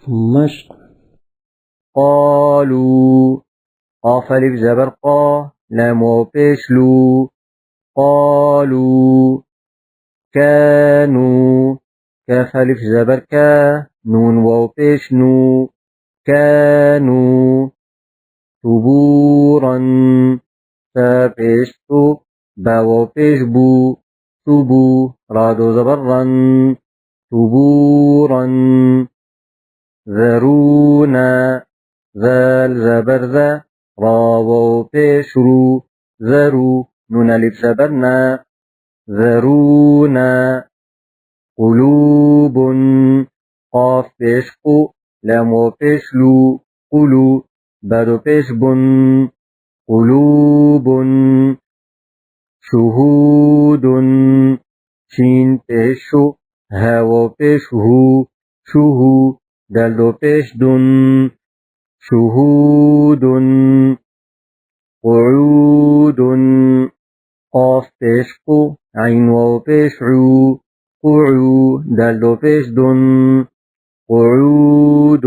مشق. قالوا قاف ألف زبر قا لام واو بيش لو قالوا كانوا كاف ألف زبر كا نون واو بيش نو كانوا ثبورا تا بيش تو با واو بيش بو ثبو رادو زبرا ثبورا ذرونا ذال زبر ذا را واو بيش رو ذرو نون ألف زبرنا ذرونا قلوب قاف بيش قو لام واو بيش لو قلو بادو بيش بن قلوب شهود شين بيش شو ها واو بيش هو شهو دال دو بيش دن شهود قعود قاف بيش قو عين واو بيش عو قعو دال دو بيش دن قعود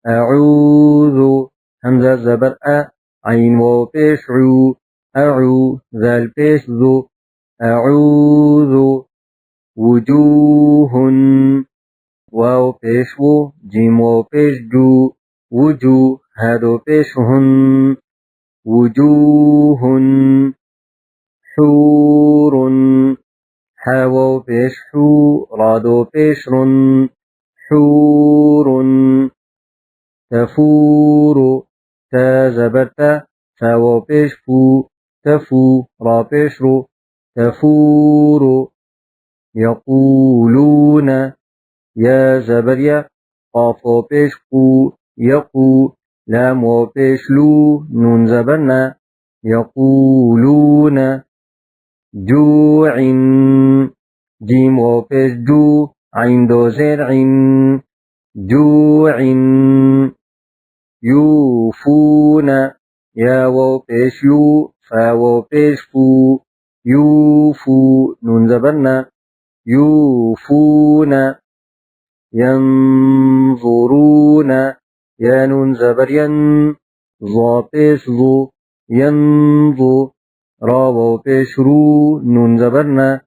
أعوذ همزة زبر أ عين واو بيش عو أعو ذال بيش ذو أعوذ وجوه واو بيش و جيم واو بيش جو وجو هادو بيش هن وجوه حور حاو بيش حو رادو بيش رن حور تفور تا زبرتا فاو بيش فو تفو را بيش رو تفور يقولون يا زبريا قاف بيش قو يقو لام وبيش لو نون زبرنا يقولون جوع جيم وبيش جو عين دو زرع جوع يوفون يا وبيش يو فا وبيش فو يوفو نون زبرنا يوفون ينظرون يا نون زبر ين ظا بيش ظو ينظو را بيش رو نون زبرنا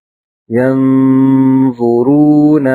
ينظرون